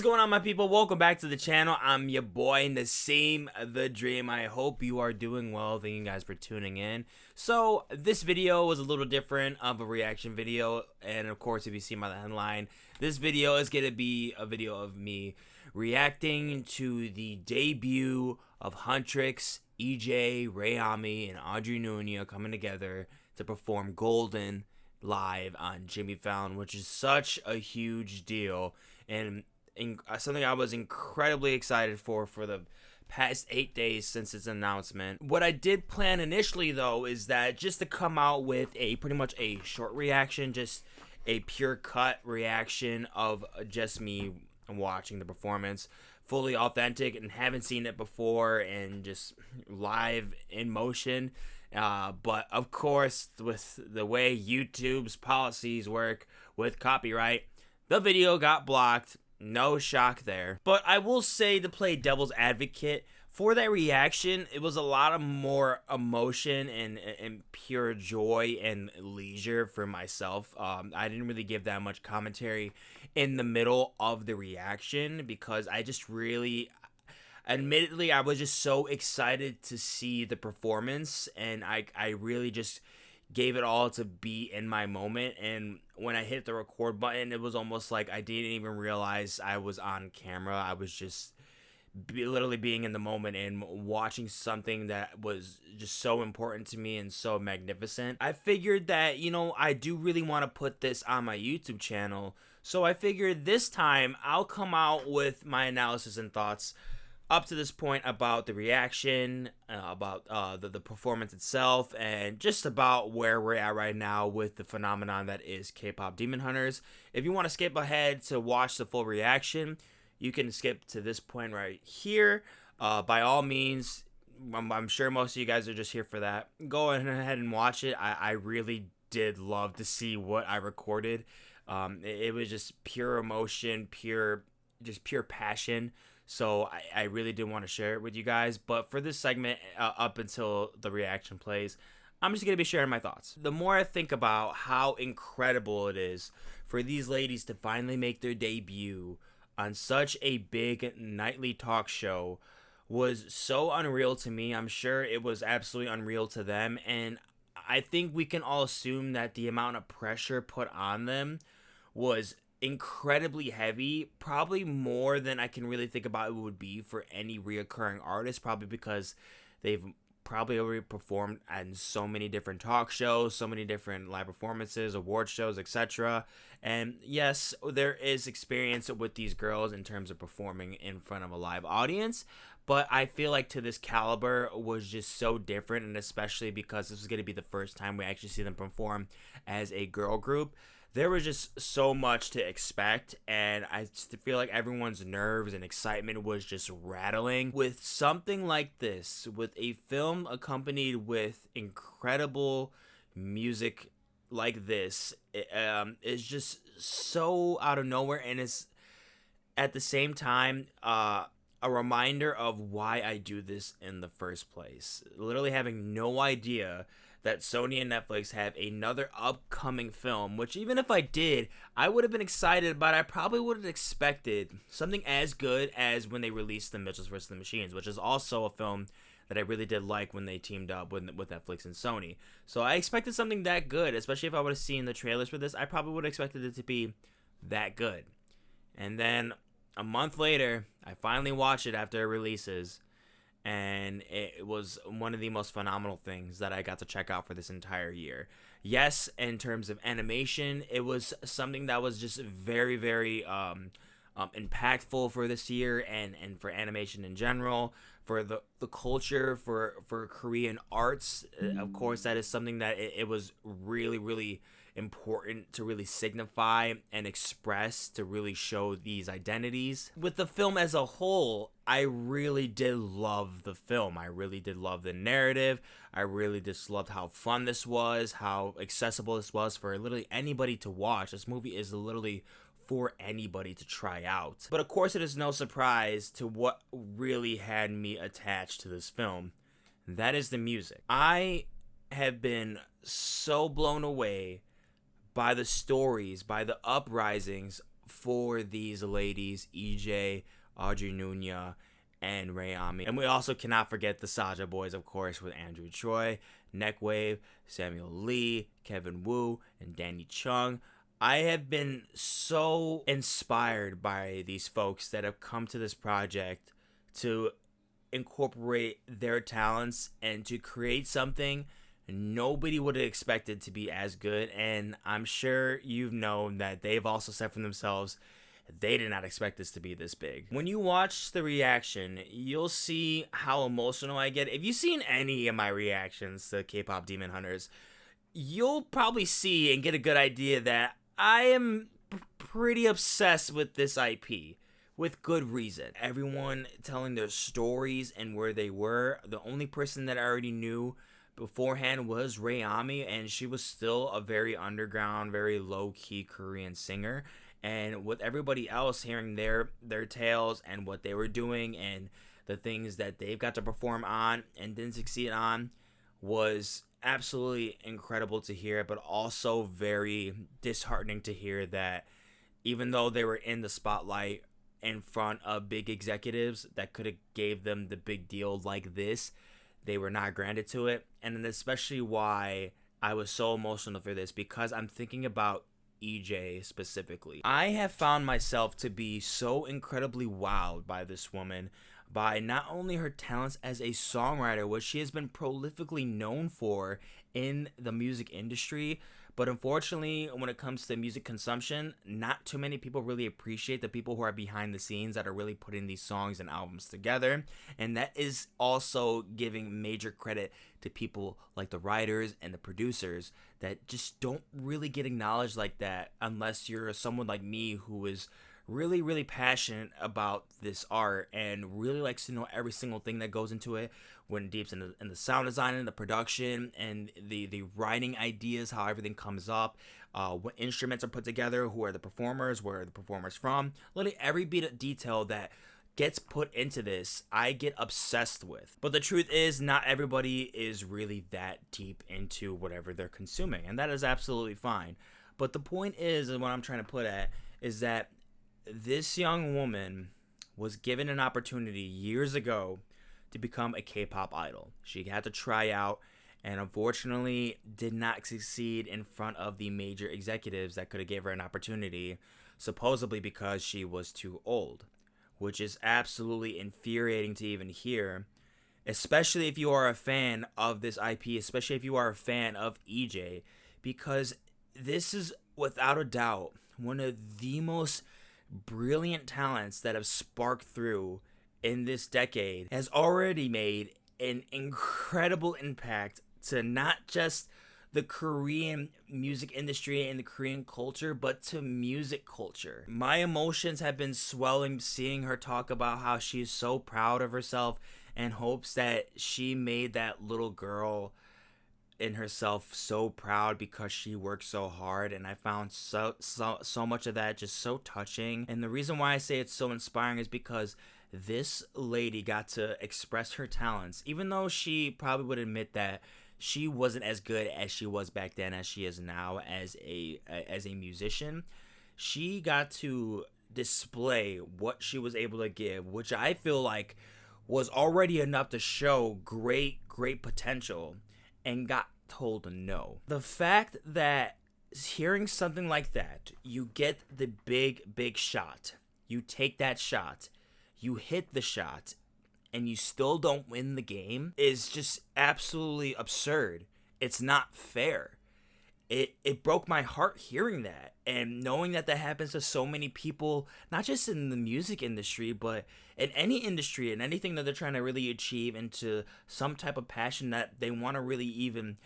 going on, my people? Welcome back to the channel. I'm your boy Nassim the Dream. I hope you are doing well. Thank you guys for tuning in. So this video was a little different of a reaction video, and of course, if you see by the headline, this video is going to be a video of me reacting to the debut of Huntrix, EJ, Rayami, and Audrey Nunia coming together to perform Golden live on Jimmy Fallon, which is such a huge deal and something I was incredibly excited for the past 8 days since its announcement. What I did plan initially, though, is that just to come out with a pretty much a short reaction, just a pure cut reaction of just me watching the performance, fully authentic and haven't seen it before, and just live in motion. But of course, with the way YouTube's policies work with copyright, the video got blocked. No shock there. But I will say, to play devil's advocate, for that reaction, it was a lot of more emotion and pure joy and leisure for myself. I didn't really give that much commentary in the middle of the reaction because I just really... Admittedly, I was just so excited to see the performance, and I really just gave it all to be in my moment. And when I hit the record button, it was almost like I didn't even realize I was on camera. I was just literally being in the moment and watching something that was just so important to me and so magnificent. I figured that, I do really want to put this on my YouTube channel, so I figured this time I'll come out with my analysis and thoughts up to this point about the reaction, about the performance itself, and just about where we're at right now with the phenomenon that is K-pop Demon Hunters. If you want to skip ahead to watch the full reaction, you can skip to this point right here. By all means, I'm sure most of you guys are just here for that. Go ahead and watch it. I really did love to see what I recorded. It was just pure emotion, pure passion. So I really did want to share it with you guys. But for this segment, up until the reaction plays, I'm just going to be sharing my thoughts. The more I think about how incredible it is for these ladies to finally make their debut on such a big nightly talk show was so unreal to me. I'm sure it was absolutely unreal to them. And I think we can all assume that the amount of pressure put on them was incredibly heavy, probably more than I can really think about it would be for any reoccurring artist, probably because they've probably already performed on so many different talk shows, so many different live performances, award shows, etc. And yes, there is experience with these girls in terms of performing in front of a live audience, but I feel like to this caliber was just so different, and especially because this was going to be the first time we actually see them perform as a girl group. There was just so much to expect, and I just feel like everyone's nerves and excitement was just rattling. With something like this, with a film accompanied with incredible music like this, it's just so out of nowhere, and it's at the same time a reminder of why I do this in the first place. Literally having no idea that Sony and Netflix have another upcoming film, which even if I did, I would have been excited, but I probably would have expected something as good as when they released The Mitchells vs. the Machines, which is also a film that I really did like when they teamed up with Netflix and Sony. So I expected something that good, especially if I would have seen the trailers for this. I probably would have expected it to be that good. And then a month later, I finally watched it after it releases, and it was one of the most phenomenal things that I got to check out for this entire year. Yes, in terms of animation, it was something that was just very, very impactful for this year, and for animation in general, for the culture, for Korean arts. Of course, that is something that it was really, really important to really signify and express, to really show these identities. With the film as a whole, I really did love the film. I really did love the narrative. I really just loved how fun this was, how accessible this was for literally anybody to watch. This movie is literally for anybody to try out. But of course, it is no surprise to what really had me attached to this film. That is the music. I have been so blown away by the stories, by the uprisings for these ladies, EJ, Audrey Nunya, and Rayami. And we also cannot forget the Saja boys, of course, with Andrew Choi, Neckwave, Samuel Lee, Kevin Wu, and Danny Chung. I have been so inspired by these folks that have come to this project to incorporate their talents and to create something nobody would have expected to be as good. And I'm sure you've known that they've also said for themselves they did not expect this to be this big. When you watch the reaction, you'll see how emotional I get. If you've seen any of my reactions to K-pop Demon Hunters, you'll probably see and get a good idea that I am pretty obsessed with this IP. With good reason. Everyone telling their stories and where they were. The only person that I already knew beforehand was Rayami, and she was still a very underground, very low-key Korean singer. And with everybody else hearing their tales and what they were doing and the things that they've got to perform on and didn't succeed on was absolutely incredible to hear, but also very disheartening to hear that even though they were in the spotlight in front of big executives that could have gave them the big deal like this, they were not granted to it. And then especially why I was so emotional for this, because I'm thinking about EJ specifically. I have found myself to be so incredibly wowed by this woman, by not only her talents as a songwriter, which she has been prolifically known for in the music industry, but unfortunately, when it comes to music consumption, not too many people really appreciate the people who are behind the scenes that are really putting these songs and albums together. And that is also giving major credit to people like the writers and the producers that just don't really get acknowledged like that unless you're someone like me who is really, really passionate about this art and really likes to know every single thing that goes into it, when deep in the sound design and the production and the writing ideas, how everything comes up, what instruments are put together, who are the performers, where are the performers from, literally every bit of detail that gets put into this, I get obsessed with. But the truth is, not everybody is really that deep into whatever they're consuming, and that is absolutely fine. But the point is, and what I'm trying to put at, is that this young woman was given an opportunity years ago to become a K-pop idol. She had to try out and unfortunately did not succeed in front of the major executives that could have gave her an opportunity, supposedly because she was too old, which is absolutely infuriating to even hear, especially if you are a fan of this IP, especially if you are a fan of EJ, because this is without a doubt one of the most brilliant talents that have sparked through in this decade, has already made an incredible impact to not just the Korean music industry and the Korean culture, but to music culture. My emotions have been swelling seeing her talk about how she's so proud of herself and hopes that she made that little girl in herself so proud because she worked so hard. And I found so much of that just so touching. And the reason why I say it's so inspiring is because this lady got to express her talents, even though she probably would admit that she wasn't as good as she was back then as she is now as a musician. She got to display what she was able to give, which I feel like was already enough to show great potential, and got told no. The fact that hearing something like that, you get the big shot, you take that shot, you hit the shot, and you still don't win the game is just absolutely absurd. It's not fair. It broke my heart hearing that, and knowing that that happens to so many people, not just in the music industry, but in any industry and anything that they're trying to really achieve into some type of passion that they want to really even,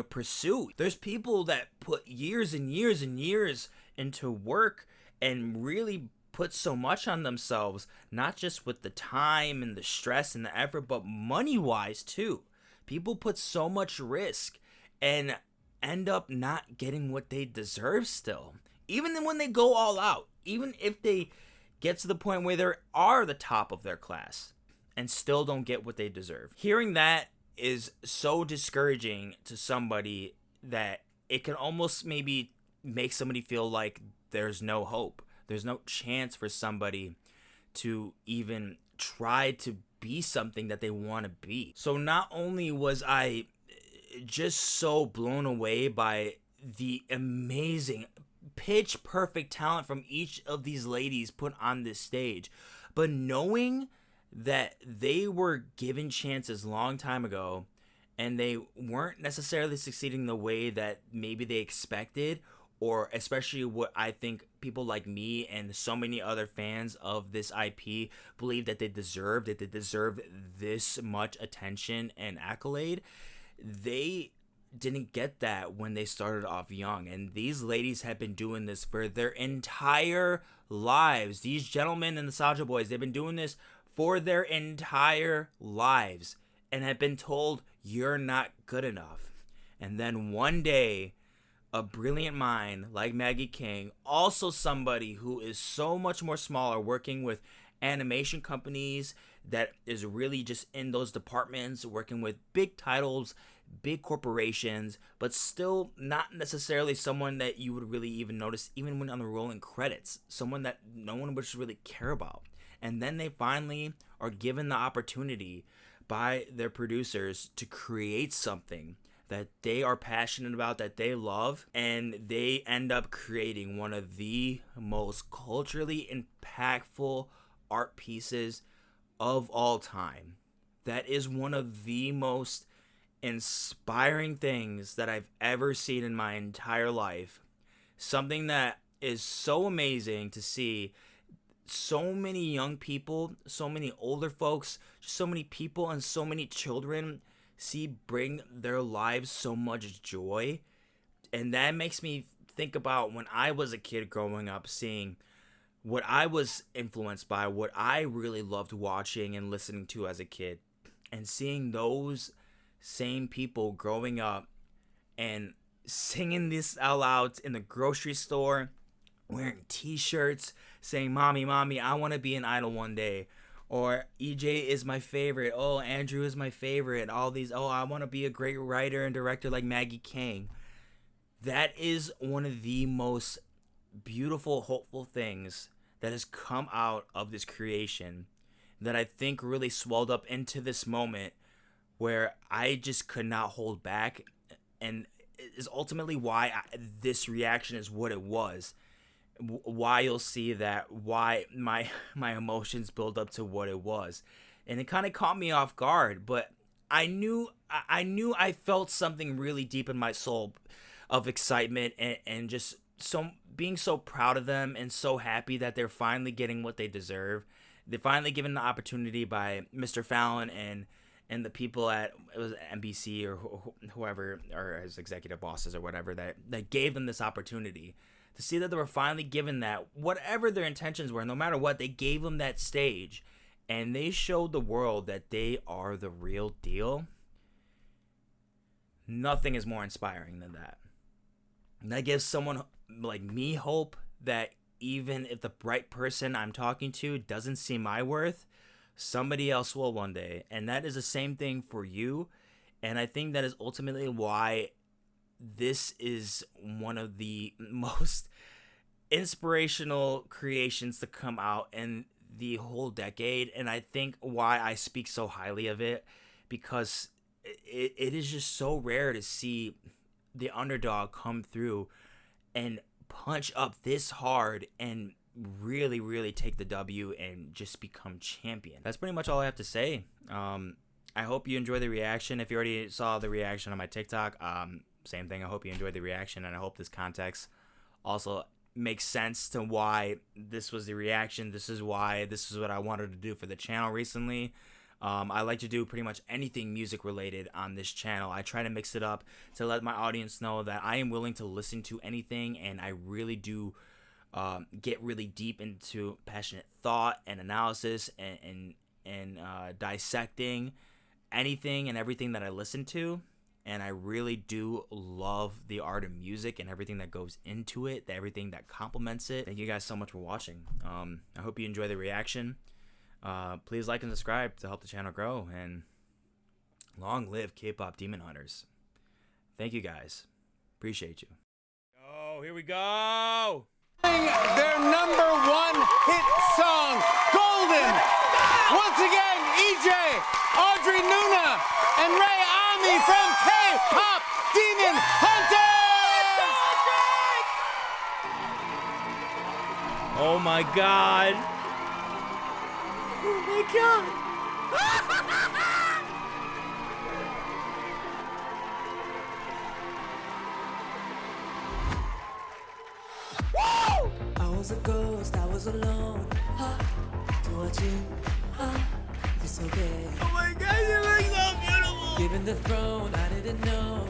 pursue. There's people that put years and years and years into work and really put so much on themselves, not just with the time and the stress and the effort, but money-wise too. People put so much risk and end up not getting what they deserve still. Even when they go all out, even if they get to the point where they are the top of their class and still don't get what they deserve. Hearing that is so discouraging to somebody that it can almost maybe make somebody feel like there's no hope. There's no chance for somebody to even try to be something that they want to be. So not only was I just so blown away by the amazing pitch perfect talent from each of these ladies put on this stage, but knowing that they were given chances long time ago and they weren't necessarily succeeding the way that maybe they expected, or especially what I think people like me and so many other fans of this IP believe that they deserve this much attention and accolade. They didn't get that when they started off young, and these ladies have been doing this for their entire lives. These gentlemen and the Soulja Boys, they've been doing this for their entire lives and have been told you're not good enough. And then one day, a brilliant mind like Maggie King, also somebody who is so much more smaller, working with animation companies, that is really just in those departments, working with big titles, big corporations, but still not necessarily someone that you would really even notice even when on the rolling credits, someone that no one would really care about. And then they finally are given the opportunity by their producers to create something that they are passionate about, that they love, and they end up creating one of the most culturally impactful art pieces of all time. That is one of the most inspiring things that I've ever seen in my entire life. Something that is so amazing to see so many young people, so many older folks, just so many people and so many children see bring their lives so much joy. And that makes me think about when I was a kid growing up, seeing what I was influenced by, what I really loved watching and listening to as a kid, and seeing those same people growing up and singing this out loud in the grocery store, wearing t-shirts saying, "Mommy, mommy, I want to be an idol one day," or "EJ is my favorite," "Oh, Andrew is my favorite," all these, "Oh, I want to be a great writer and director like Maggie King." That is one of the most beautiful, hopeful things that has come out of this creation, that I think really swelled up into this moment where I just could not hold back, and is ultimately why this reaction is what it was. Why you'll see that, why my emotions build up to what it was. And it kind of caught me off guard, but I knew I felt something really deep in my soul of excitement, and just so being so proud of them and so happy that they're finally getting what they deserve. They're finally given the opportunity by Mr. Fallon and the people at, it was NBC or whoever, or his executive bosses or whatever, that gave them this opportunity. To see that they were finally given that, whatever their intentions were, no matter what, they gave them that stage. And they showed the world that they are the real deal. Nothing is more inspiring than that. And that gives someone like me hope that even if the bright person I'm talking to doesn't see my worth, somebody else will one day. And that is the same thing for you. And I think that is ultimately why this is one of the most inspirational creations to come out in the whole decade. And I think why I speak so highly of it, because it is just so rare to see the underdog come through and punch up this hard and really, really take the W and just become champion. That's pretty much all I have to say. I hope you enjoy the reaction. If you already saw the reaction on my TikTok, same thing. I hope you enjoyed the reaction, and I hope this context also makes sense to why this was the reaction. This is why this is what I wanted to do for the channel recently. I like to do pretty much anything music related on this channel. I try to mix it up to let my audience know that I am willing to listen to anything, and I really do get really deep into passionate thought and analysis and dissecting anything and everything that I listen to. And I really do love the art of music and everything that goes into it, everything that complements it. Thank you guys so much for watching. I hope you enjoy the reaction. Please like and subscribe to help the channel grow. And long live K-pop Demon Hunters. Thank you guys. Appreciate you. Oh, here we go. Their #1 hit song, Golden. Once again, EJ, Audrey Nuna, and Ray Ami from K-Pop Demon Huntr! Oh my god. Oh my god. I was a ghost, I was alone. It's okay. Oh my god, you look so beautiful. Given the throne, I didn't know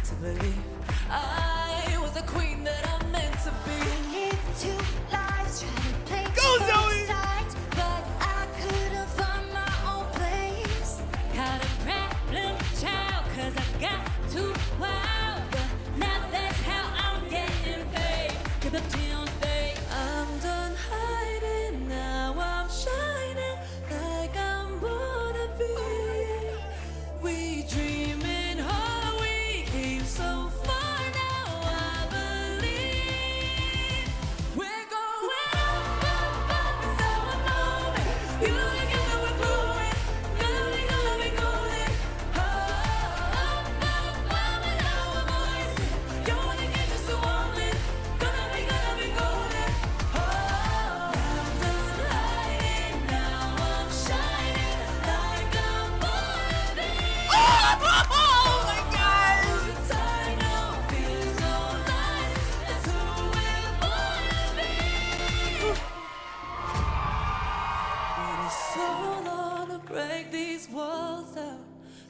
to believe I was a queen that I'm meant to be. Lived 2 lives, trying to play Go, both Zoe! sides, but I couldn't find my own place. Got a problem, child, 'cause I got too wild. But now that's how I'm getting paid. Get the tea on stage. I'm done hiding, now I'm shining like I'm born to be. We dreaming hard, we came so far, now I believe we're going up, up, up, it's our moment. You and you, we're glowing, gonna be golden. Oh, up, up, up, in our voices. You wanna get just a woman, gonna be golden. Oh, I'm done hiding, now I'm shining like I'm born to be. Oh my god. Time now feels no lies. It's who we're born to be. It is so long to break these walls down,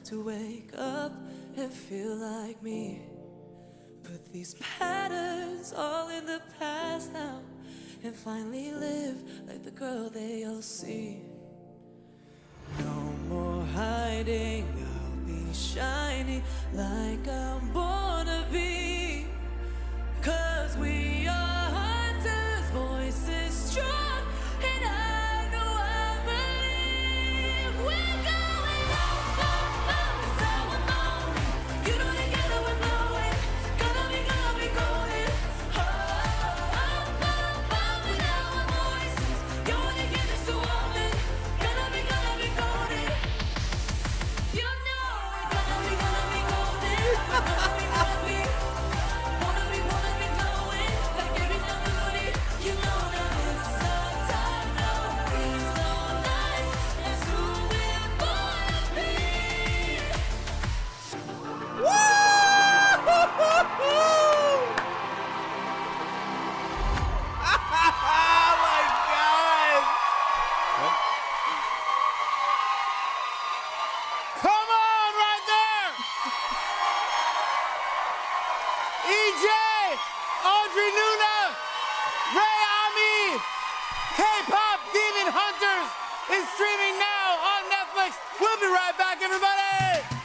to wake up and feel like me. Put these patterns all in the past now, and finally live like the girl they all see. No more hiding, I'll be shining like I'm born to be. 'Cause we are hunters, voices strong, and I know I believe we're going up, up, up, it's our moment. You know together we're blowing, gonna be golden. Oh, up, up, up, in our voices. You wanna get this to woman, gonna be golden. You know we're gonna be golden. Wanna be glowing like every nobody. You know that it's our time, no fears, no lies. That's who we're born to be. Oh my god. Come on, right there! EJ, Audrey Nuna, Ray Ami, K-Pop Demon Hunters is streaming now on Netflix. We'll be right back, everybody!